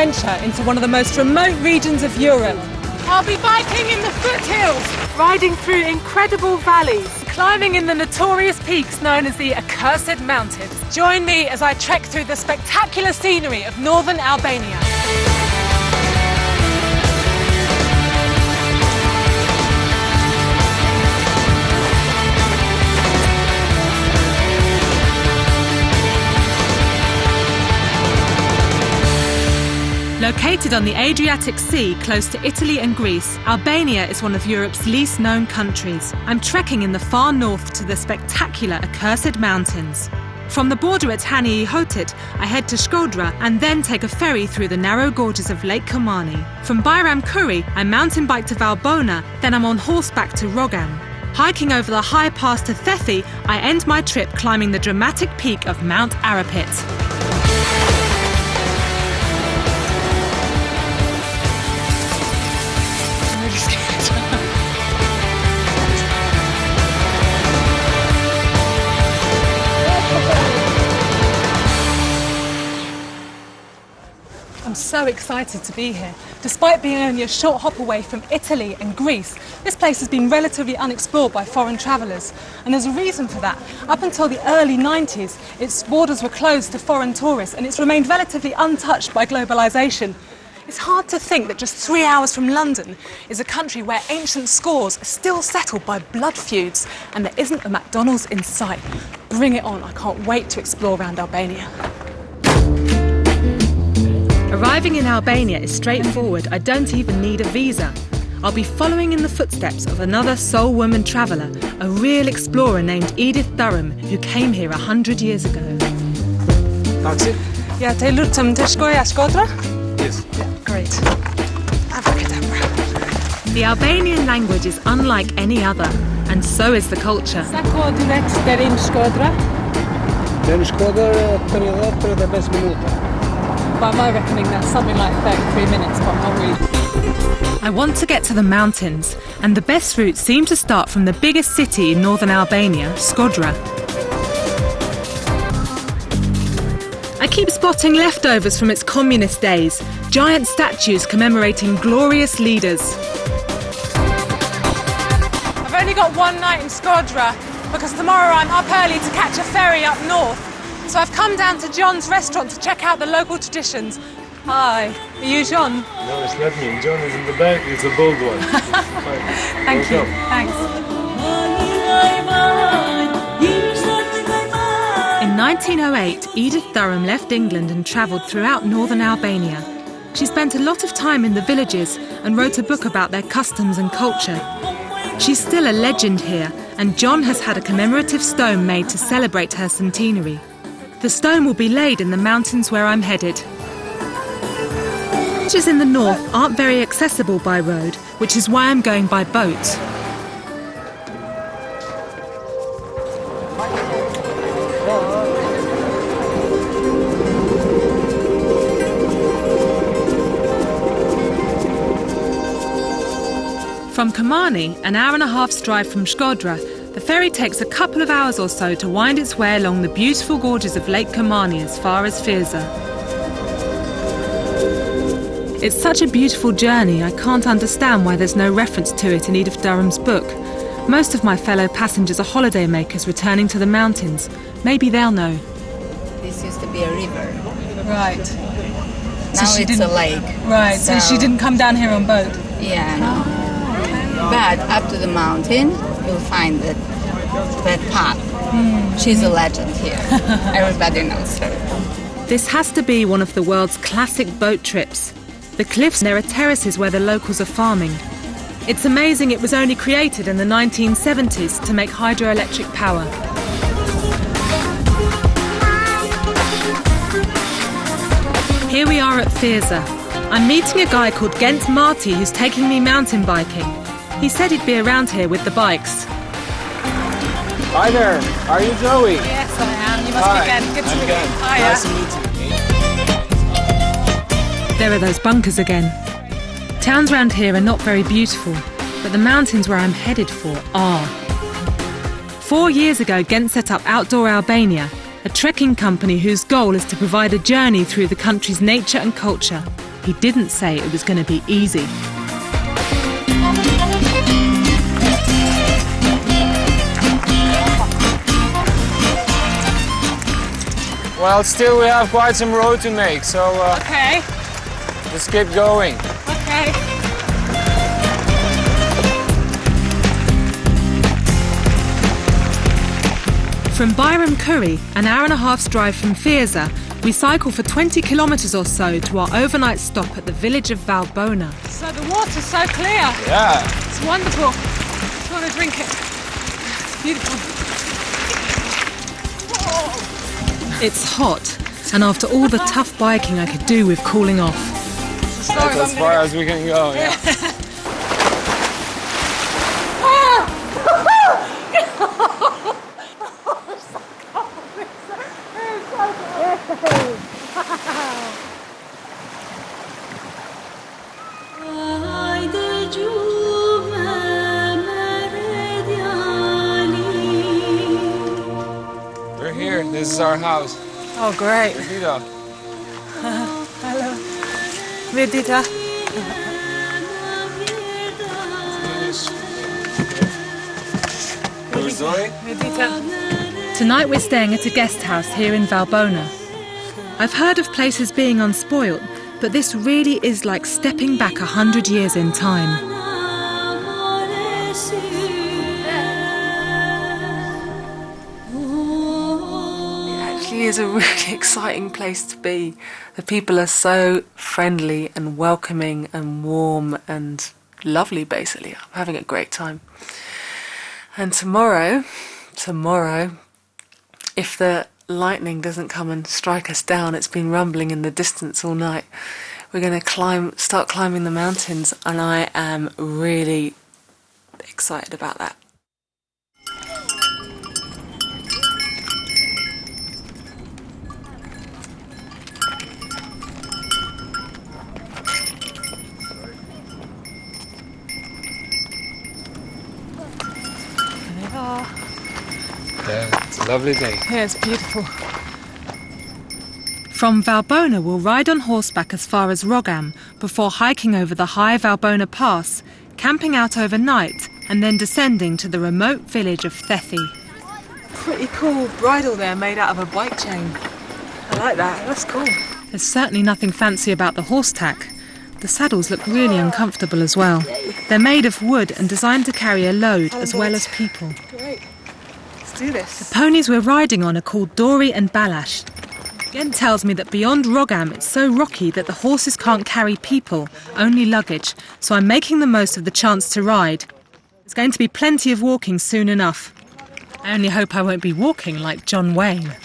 adventure into one of the most remote regions of Europe. I'll be biking in the foothills, riding through incredible valleys, climbing in the notorious peaks known as the Accursed Mountains. Join me as I trek through the spectacular scenery of northern Albania. Located on the Adriatic Sea, close to Italy and Greece, Albania is one of Europe's least known countries. I'm trekking in the far north to the spectacular Accursed Mountains. From the border at Hani Hotit, I head to Shkodra and then take a ferry through the narrow gorges of Lake Komani. From Bayram Kuri, I mountain bike to Valbona, then I'm on horseback to Rogan. Hiking over the high pass to Thethi, I end my trip climbing the dramatic peak of Mount Arapit. I'm so excited to be here. Despite being only a short hop away from Italy and Greece, this place has been relatively unexplored by foreign travellers. And there's a reason for that. Up until the early 90s, its borders were closed to foreign tourists and it's remained relatively untouched by globalisation. It's hard to think that just 3 hours from London is a country where ancient scores are still settled by blood feuds and there isn't a McDonald's in sight. Bring it on, I can't wait to explore around Albania. Arriving in Albania is straightforward. I don't even need a visa. I'll be following in the footsteps of another sole woman traveller, a real explorer named Edith Durham, who came here 100 years ago. Taxi? Yeah, te lutem të shkoj a Shkodra? Yes. Yeah, great. Abracadabra. The Albanian language is unlike any other, and so is the culture. Sa kohë direkt deri në Shkodra? Deri në Shkodër 30-35 minuta. By my reckoning, that's something like 33 minutes, but not really. I want to get to the mountains, and the best routes seem to start from the biggest city in northern Albania, Shkodra. I keep spotting leftovers from its communist days, giant statues commemorating glorious leaders. I've only got one night in Shkodra, because tomorrow I'm up early to catch a ferry up north. So I've come down to John's restaurant to check out the local traditions. Hi, are you John? No, it's not me. John is in the back, it's a bold one. Thank you, thanks. In 1908, Edith Durham left England and travelled throughout northern Albania. She spent a lot of time in the villages and wrote a book about their customs and culture. She's still a legend here, and John has had a commemorative stone made to celebrate her centenary. The stone will be laid in the mountains where I'm headed. Villages in the north aren't very accessible by road, which is why I'm going by boat. From Komani, an hour-and-a-half's drive from Shkodra, the ferry takes a couple of hours or so to wind its way along the beautiful gorges of Lake Komani as far as Firza. It's such a beautiful journey, I can't understand why there's no reference to it in Edith Durham's book. Most of my fellow passengers are holidaymakers returning to the mountains. Maybe they'll know. This used to be a river. Right. Now it's a lake. Right, so she didn't come down here on boat? Yeah, no. But up to the mountain, you'll find that path. She's a legend here. Everybody knows her. This has to be one of the world's classic boat trips. The cliffs, there are terraces where the locals are farming. It's amazing it was only created in the 1970s to make hydroelectric power. Here we are at Firza. I'm meeting a guy called Gent Marty who's taking me mountain biking. He said he'd be around here with the bikes. Hi there, are you Joey? Yes, I am. You must be Gent. Good to meet you. Hiya. Nice to meet you. There are those bunkers again. Towns around here are not very beautiful, but the mountains where I'm headed for are. 4 years ago, Gent set up Outdoor Albania, a trekking company whose goal is to provide a journey through the country's nature and culture. He didn't say it was going to be easy. Well, still we have quite some road to make, so Okay. let's keep going. Okay. From Byram Curry, an hour and a half's drive from Fiesa, we cycle for 20 kilometres or so to our overnight stop at the village of Valbona. So the water's so clear. Yeah. It's wonderful. I want to drink it. It's beautiful. It's hot, and after all the tough biking, I could do with cooling off. That's as far as we can go, yeah. We're here. This is our house. Oh, great. Medita. Hello. Medita. Where's Zoe? Medita. Tonight we're staying at a guest house here in Valbona. I've heard of places being unspoilt, but this really is like stepping back 100 years in time. It is a really exciting place to be. The people are so friendly and welcoming and warm and lovely, basically. I'm having a great time. And tomorrow, if the lightning doesn't come and strike us down, it's been rumbling in the distance all night, we're going to start climbing the mountains, and I am really excited about that. Yeah, it's a lovely day. Yeah, it's beautiful. From Valbona, we'll ride on horseback as far as Rogam before hiking over the high Valbona Pass, camping out overnight, and then descending to the remote village of Thethi. Pretty cool bridle there made out of a bike chain. I like that, that's cool. There's certainly nothing fancy about the horse tack. The saddles look really uncomfortable as well. They're made of wood and designed to carry a load as well as people. Great. Let's do this. The ponies we're riding on are called Dori and Balash. Gent tells me that beyond Rogam it's so rocky that the horses can't carry people, only luggage, so I'm making the most of the chance to ride. There's going to be plenty of walking soon enough. I only hope I won't be walking like John Wayne.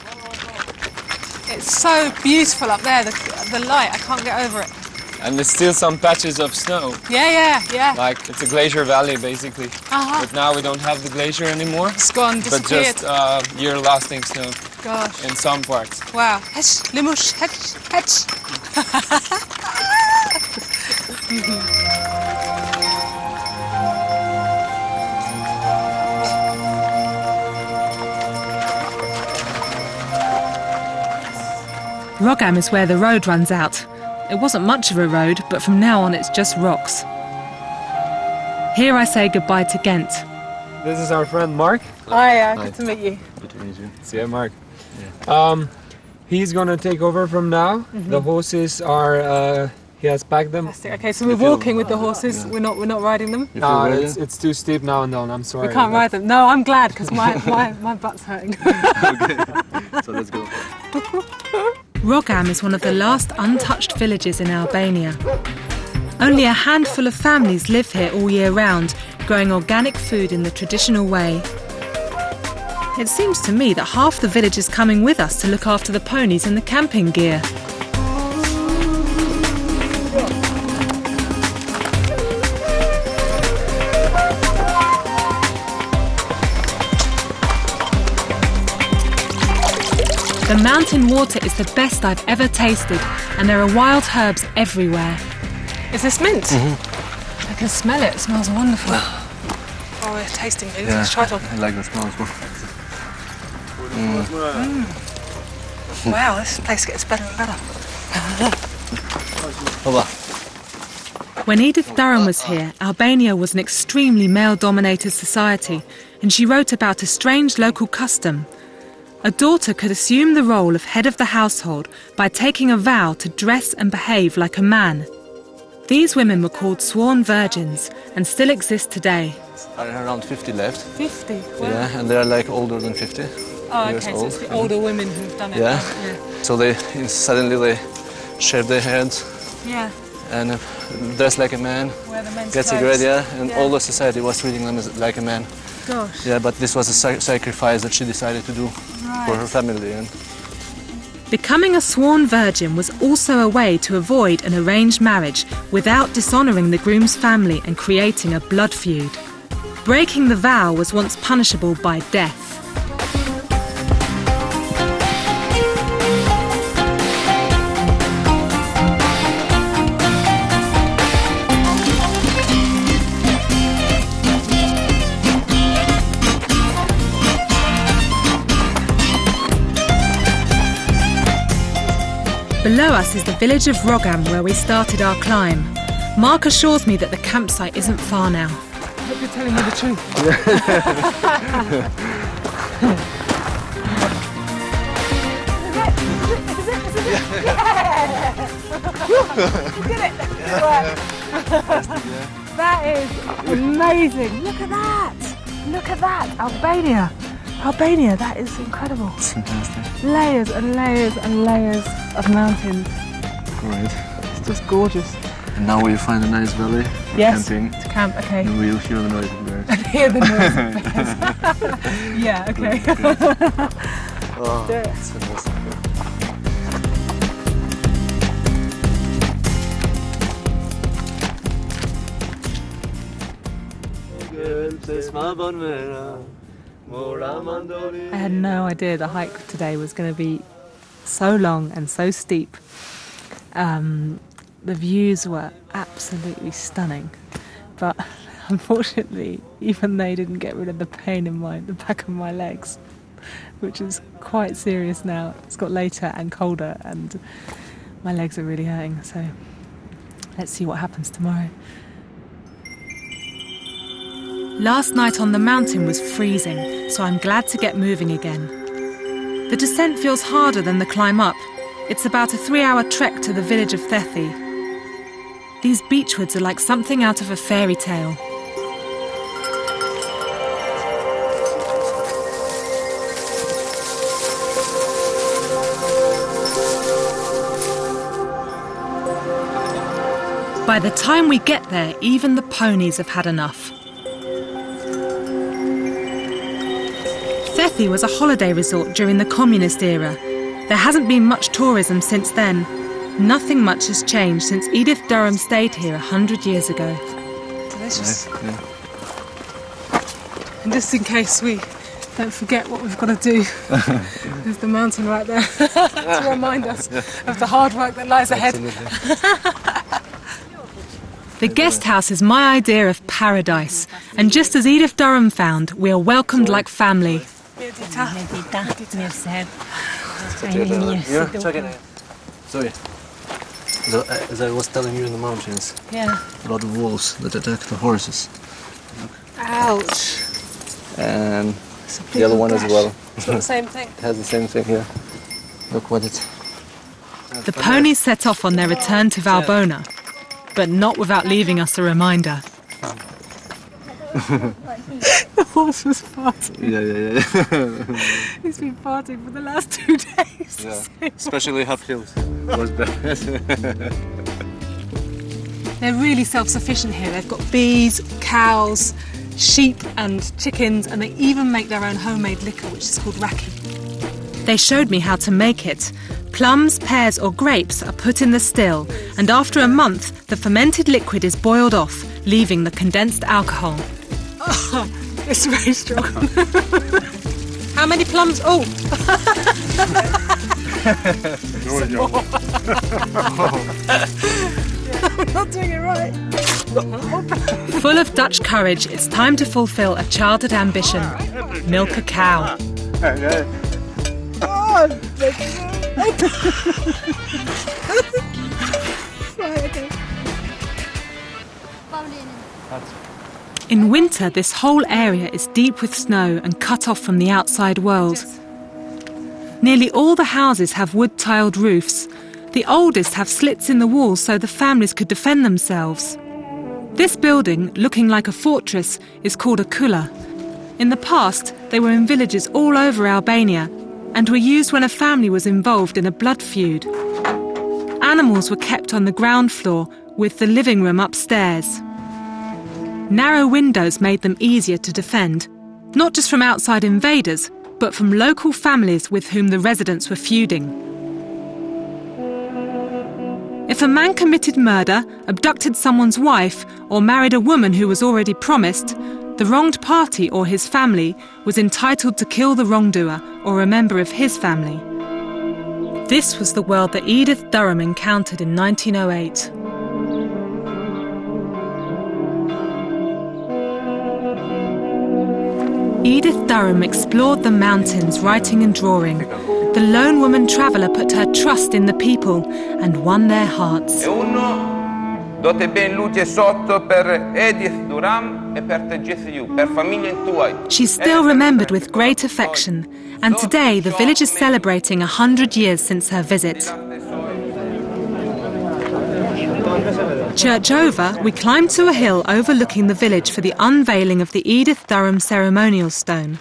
It's so beautiful up there, the light, I can't get over it. And there's still some patches of snow. Yeah. Like, it's a glacier valley, basically. But now we don't have the glacier anymore. It's gone, disappeared. But just year-lasting snow. Gosh. In some parts. Wow. Hetch, limush, hetch. Rogam is where the road runs out. It wasn't much of a road, but from now on it's just rocks. Here I say goodbye to Gent. This is our friend Mark. Hi, good to meet you. Good to meet you. See you, Mark. Yeah. He's gonna take over from now. The horses are, he has packed them. Okay, so we're walking with the horses. Yeah. We're not riding them. No, it's too steep now and then. I'm sorry. We can't ride them. No, I'm glad because my butt's hurting. Okay, so let's go. Rogam is one of the last untouched villages in Albania. Only a handful of families live here all year round, growing organic food in the traditional way. It seems to me that half the village is coming with us to look after the ponies and the camping gear. The mountain water is the best I've ever tasted, and there are wild herbs everywhere. Is this mint? Mm-hmm. I can smell it. It smells wonderful. Oh, we're tasting it. Let's try it on. I like the smell as well. Wow, this place gets better and better. Hola. When Edith Durham was here, Albania was an extremely male-dominated society, and she wrote about a strange local custom. A daughter could assume the role of head of the household by taking a vow to dress and behave like a man. These women were called sworn virgins and still exist today. There are around 50 left. 50? Wow. Yeah, and they are like older than 50 Oh, years okay, old. so it's the older women who've done it. Yeah. Yeah. So they suddenly they shave their heads Yeah. and dress like a man, Wear the men's get clothes. cigarette, yeah, and Yeah. all the society was treating them as like a man. Gosh. Yeah, but this was a sacrifice that she decided to do for her family. And Becoming a sworn virgin was also a way to avoid an arranged marriage without dishonouring the groom's family and creating a blood feud. Breaking the vow was once punishable by death. Below us is the village of Rogam, where we started our climb. Mark assures me that the campsite isn't far now. I hope you're telling me the truth. That is amazing. Look at that. Look at that. Albania. Albania, that is incredible. it's fantastic. Layers and layers and layers of mountains. Right. It's just gorgeous. And now we find a nice valley for Yes, camping. to camp, okay. And we'll hear the noise of birds. Hear the noise of bears. Yeah, okay. Oh, do it. it's fantastic. I had no idea the hike today was going to be so long and so steep. The views were absolutely stunning, but unfortunately even they didn't get rid of the pain in the back of my legs, which is quite serious now. It's got later and colder and my legs are really hurting, so let's see what happens tomorrow. Last night on the mountain was freezing, so I'm glad to get moving again. The descent feels harder than the climb up. It's about a 3-hour trek to the village of Thethi. These beechwoods are like something out of a fairy tale. By the time we get there, even the ponies have had enough. Thethi was a holiday resort during the communist era. There hasn't been much tourism since then. Nothing much has changed since Edith Durham stayed here 100 years ago. Delicious. Nice, yeah. And just in case we don't forget what we've got to do, there's the mountain right there to remind us of the hard work that lies ahead. The guest house is my idea of paradise, and just as Edith Durham found, we are welcomed like family. Sorry. As I was telling you in the mountains, Yeah. a lot of wolves that attack the horses. Ouch. And the other one as well. Same thing. It has the same thing here. Look what it's... The ponies set off on their return to Valbona, but not without leaving us a reminder. The horse was farting. Yeah. He's been farting for the last 2 days. Yeah. Especially up hills. Was bad. They're really self-sufficient here. They've got bees, cows, sheep and chickens, and they even make their own homemade liquor, which is called raki. They showed me how to make it. Plums, pears or grapes are put in the still, and after a month, the fermented liquid is boiled off, leaving the condensed alcohol. Oh, it's very strong. How many plums? Oh! I'm not doing it right. Full of Dutch courage, it's time to fulfill a childhood ambition: milk a cow. In winter, this whole area is deep with snow and cut off from the outside world. Nearly all the houses have wood-tiled roofs. The oldest have slits in the walls so the families could defend themselves. This building, looking like a fortress, is called a kula. In the past, they were in villages all over Albania and were used when a family was involved in a blood feud. Animals were kept on the ground floor with the living room upstairs. Narrow windows made them easier to defend, not just from outside invaders, but from local families with whom the residents were feuding. If a man committed murder, abducted someone's wife, or married a woman who was already promised, the wronged party or his family was entitled to kill the wrongdoer or a member of his family. This was the world that Edith Durham encountered in 1908. Edith Durham explored the mountains, writing and drawing. The lone woman traveller put her trust in the people and won their hearts. She's still remembered with great affection, and today the village is celebrating 100 years since her visit. Church over, we climbed to a hill overlooking the village for the unveiling of the Edith Durham ceremonial stone.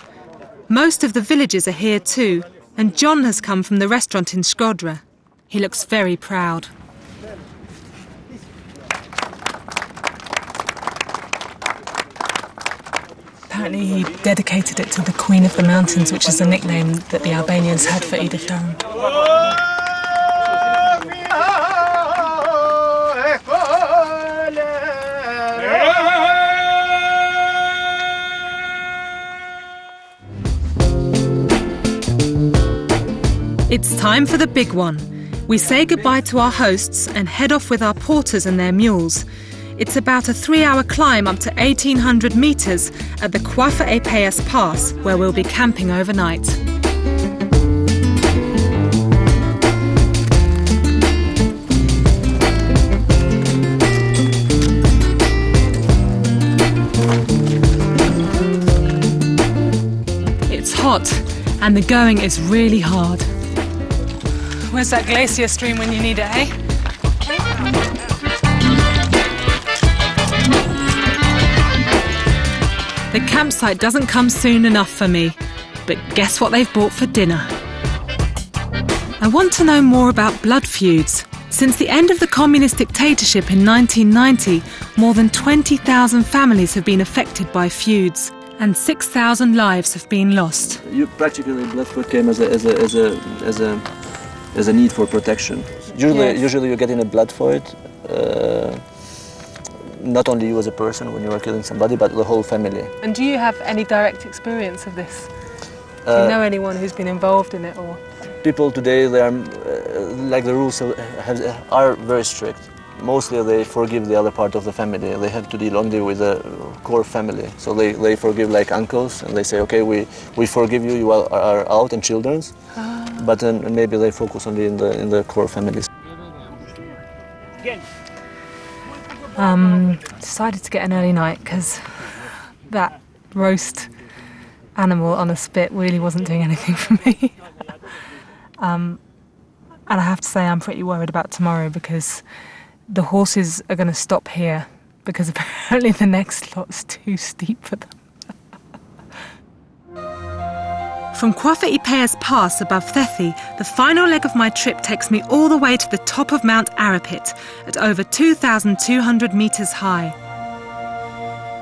Most of the villagers are here too, and John has come from the restaurant in Shkodra. He looks very proud. Apparently he dedicated it to the Queen of the Mountains, which is a nickname that the Albanians had for Edith Durham. It's time for the big one. We say goodbye to our hosts and head off with our porters and their mules. It's about a 3-hour climb up to 1,800 metres at the Kwafa Epeyas Pass, where we'll be camping overnight. It's hot and the going is really hard. Where's that glacier stream when you need it, eh? The campsite doesn't come soon enough for me, but guess what they've bought for dinner? I want to know more about blood feuds. Since the end of the communist dictatorship in 1990, more than 20,000 families have been affected by feuds, and 6,000 lives have been lost. Practically, blood feud came as a need for protection. Usually you get in a blood fight, not only you as a person when you are killing somebody, but the whole family. And do you have any direct experience of this? Do you know anyone who's been involved in it? Or people today, they are like the rules are very strict. Mostly they forgive the other part of the family. They have to deal only with the core family. So they forgive like uncles, and they say, okay, we forgive you, you are out, and children's. But then maybe they focus only in the core families. decided to get an early night because that roast animal on a spit really wasn't doing anything for me. And I have to say I'm pretty worried about tomorrow because the horses are going to stop here because apparently the next lot's too steep for them. From Kwafa Epeyas Pass above Thethi, the final leg of my trip takes me all the way to the top of Mount Arapit at over 2,200 metres high.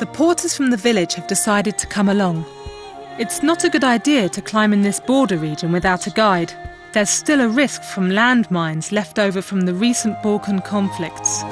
The porters from the village have decided to come along. It's not a good idea to climb in this border region without a guide. There's still a risk from landmines left over from the recent Balkan conflicts.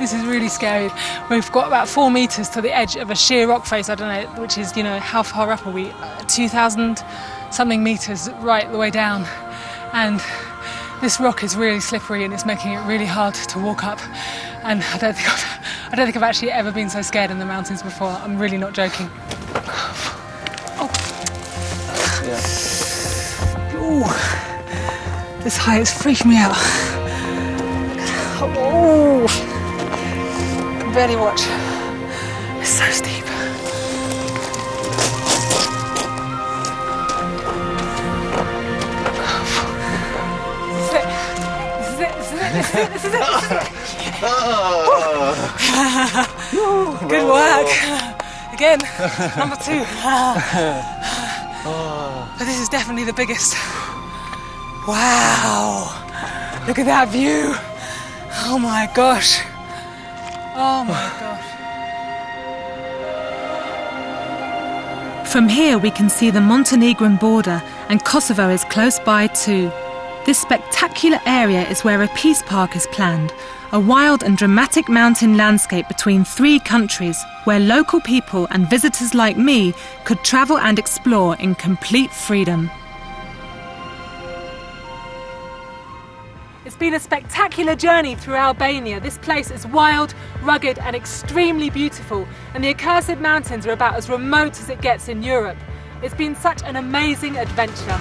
This is really scary. We've got about 4 metres to the edge of a sheer rock face, I don't know, which is, you know, how far up are we? 2,000 something metres right the way down. And this rock is really slippery and it's making it really hard to walk up. And I don't think I've actually ever been so scared in the mountains before. I'm really not joking. Oh. Yeah. Ooh. This height is freaking me out. Oh. I can barely watch. It's so steep. This is it. Good work. Again, number 2. But this is definitely the biggest. Wow. Look at that view. Oh my gosh. Oh my gosh. From here we can see the Montenegrin border, and Kosovo is close by too. This spectacular area is where a peace park is planned, a wild and dramatic mountain landscape between 3 countries where local people and visitors like me could travel and explore in complete freedom. It's been a spectacular journey through Albania. This place is wild, rugged and extremely beautiful, and the accursed mountains are about as remote as it gets in Europe. It's been such an amazing adventure.